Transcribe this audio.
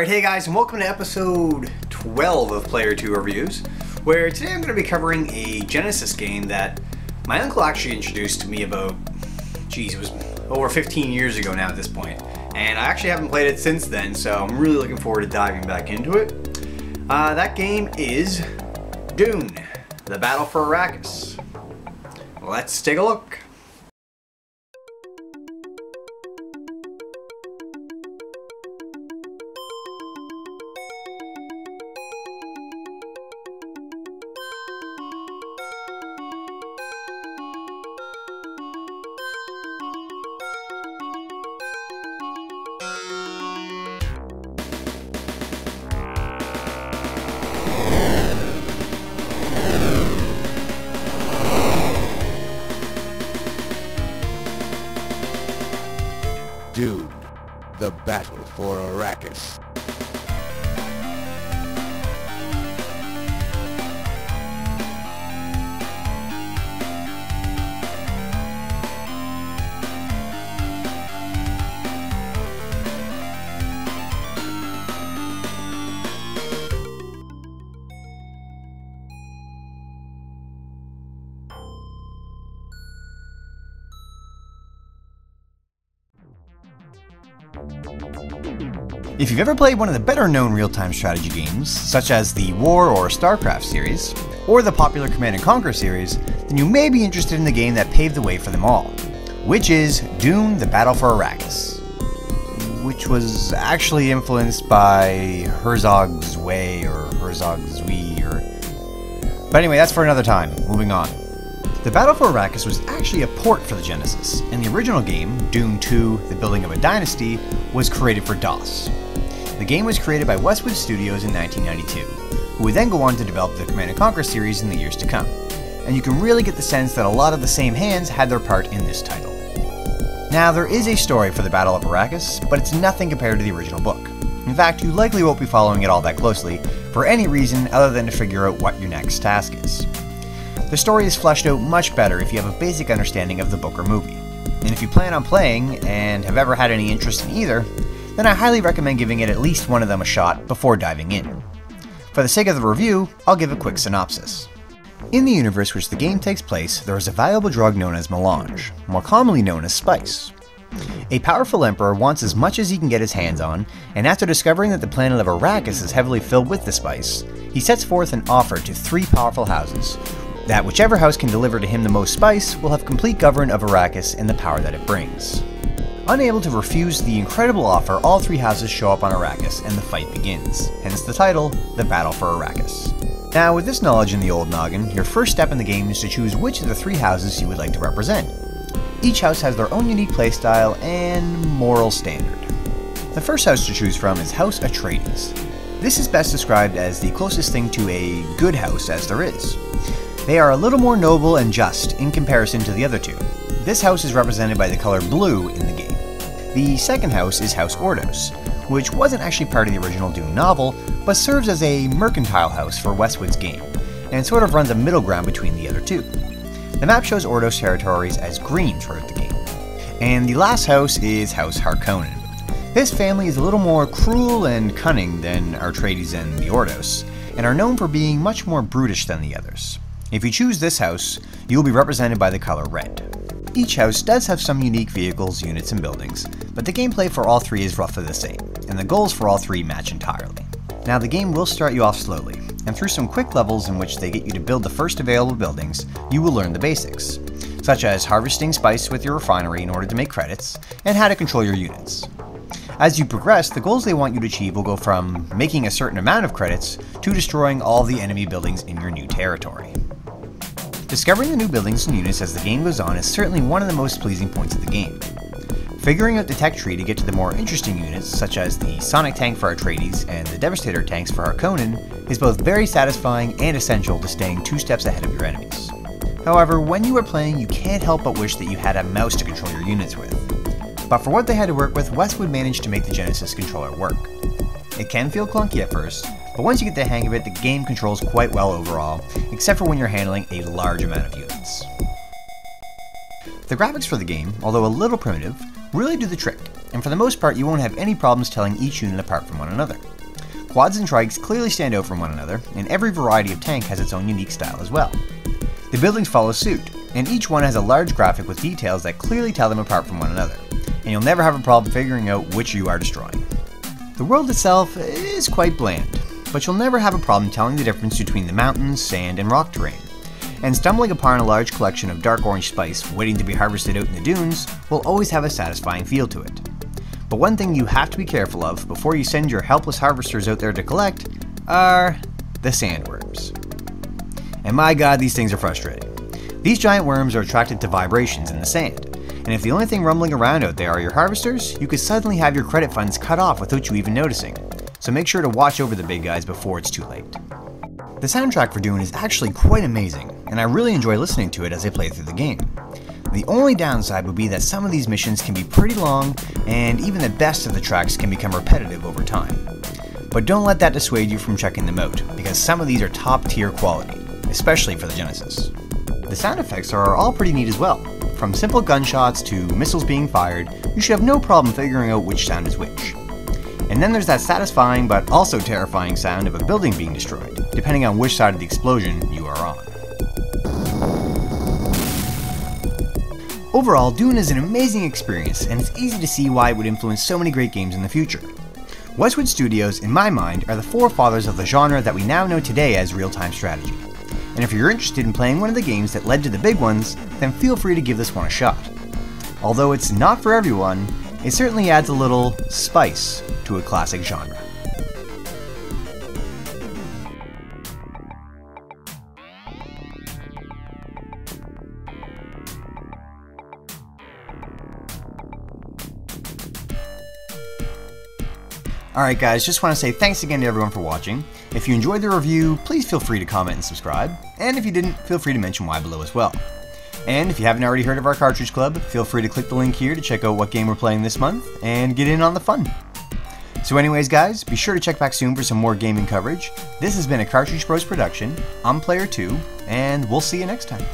Alright, hey guys, and welcome to episode 12 of Player 2 Reviews, where today I'm going to be covering a Genesis game that my uncle actually introduced to me about, it was over 15 years ago now at this point, and I actually haven't played it since then, so I'm really looking forward to diving back into it. That game is Dune, the Battle for Arrakis. Let's take a look. Dune, the Battle for Arrakis. If you've ever played one of the better known real-time strategy games, such as the War or StarCraft series, or the popular Command & Conquer series, then you may be interested in the game that paved the way for them all, which is Dune, the Battle for Arrakis, which was actually influenced by Herzog's Way, or Herzog's We, But anyway, that's for another time. Moving on. The Battle for Arrakis was actually a port for the Genesis, and the original game, Dune 2, The Building of a Dynasty, was created for DOS. The game was created by Westwood Studios in 1992, who would then go on to develop the Command & Conquer series in the years to come, and you can really get the sense that a lot of the same hands had their part in this title. Now, there is a story for the Battle of Arrakis, but it's nothing compared to the original book. In fact, you likely won't be following it all that closely, for any reason other than to figure out what your next task is. The story is fleshed out much better if you have a basic understanding of the book or movie, and if you plan on playing, and have ever had any interest in either, then I highly recommend giving it at least one of them a shot before diving in. For the sake of the review, I'll give a quick synopsis. In the universe which the game takes place, there is a valuable drug known as melange, more commonly known as spice. A powerful emperor wants as much as he can get his hands on, and after discovering that the planet of Arrakis is heavily filled with the spice, he sets forth an offer to 3 powerful houses, that whichever house can deliver to him the most spice will have complete government of Arrakis and the power that it brings. Unable to refuse the incredible offer, all 3 houses show up on Arrakis and the fight begins, hence the title, The Battle for Arrakis. Now, with this knowledge in the old noggin, your first step in the game is to choose which of the 3 houses you would like to represent. Each house has their own unique playstyle and moral standard. The first house to choose from is House Atreides. This is best described as the closest thing to a good house as there is. They are a little more noble and just in comparison to the other 2. This house is represented by the color blue in the game. The second house is House Ordos, which wasn't actually part of the original Dune novel, but serves as a mercantile house for Westwood's game, and sort of runs a middle ground between the other 2. The map shows Ordos territories as green throughout the game. And the last house is House Harkonnen. This family is a little more cruel and cunning than Atreides and the Ordos, and are known for being much more brutish than the others. If you choose this house, you will be represented by the color red. Each house does have some unique vehicles, units, and buildings, but the gameplay for all 3 is roughly the same, and the goals for all 3 match entirely. Now, the game will start you off slowly, and through some quick levels in which they get you to build the first available buildings, you will learn the basics, such as harvesting spice with your refinery in order to make credits, and how to control your units. As you progress, the goals they want you to achieve will go from making a certain amount of credits to destroying all the enemy buildings in your new territory. Discovering the new buildings and units as the game goes on is certainly one of the most pleasing points of the game. Figuring out the tech tree to get to the more interesting units, such as the Sonic tank for Atreides and the Devastator tanks for Harkonnen, is both very satisfying and essential to staying 2 steps ahead of your enemies. However, when you are playing, you can't help but wish that you had a mouse to control your units with. But for what they had to work with, Westwood managed to make the Genesis controller work. It can feel clunky at first, but once you get the hang of it, the game controls quite well overall, except for when you're handling a large amount of units. The graphics for the game, although a little primitive, really do the trick, and for the most part you won't have any problems telling each unit apart from one another. Quads and trikes clearly stand out from one another, and every variety of tank has its own unique style as well. The buildings follow suit, and each one has a large graphic with details that clearly tell them apart from one another, and you'll never have a problem figuring out which you are destroying. The world itself is quite bland, but you'll never have a problem telling the difference between the mountains, sand, and rock terrain. And stumbling upon a large collection of dark orange spice waiting to be harvested out in the dunes will always have a satisfying feel to it. But one thing you have to be careful of before you send your helpless harvesters out there to collect are the sandworms. And my god, these things are frustrating. These giant worms are attracted to vibrations in the sand, and if the only thing rumbling around out there are your harvesters, you could suddenly have your credit funds cut off without you even noticing. So make sure to watch over the big guys before it's too late. The soundtrack for Dune is actually quite amazing, and I really enjoy listening to it as I play through the game. The only downside would be that some of these missions can be pretty long, and even the best of the tracks can become repetitive over time. But don't let that dissuade you from checking them out, because some of these are top tier quality, especially for the Genesis. The sound effects are all pretty neat as well. From simple gunshots to missiles being fired, you should have no problem figuring out which sound is which. And then there's that satisfying but also terrifying sound of a building being destroyed, depending on which side of the explosion you are on. Overall, Dune is an amazing experience, and it's easy to see why it would influence so many great games in the future. Westwood Studios, in my mind, are the forefathers of the genre that we now know today as real-time strategy. And if you're interested in playing one of the games that led to the big ones, then feel free to give this one a shot. Although it's not for everyone, it certainly adds a little spice to a classic genre. Alright guys, just want to say thanks again to everyone for watching. If you enjoyed the review, please feel free to comment and subscribe, and if you didn't, feel free to mention why below as well. And if you haven't already heard of our Cartridge Club, feel free to click the link here to check out what game we're playing this month, and get in on the fun. So anyways guys, be sure to check back soon for some more gaming coverage. This has been a Cartridge Bros production, I'm Player 2, and we'll see you next time.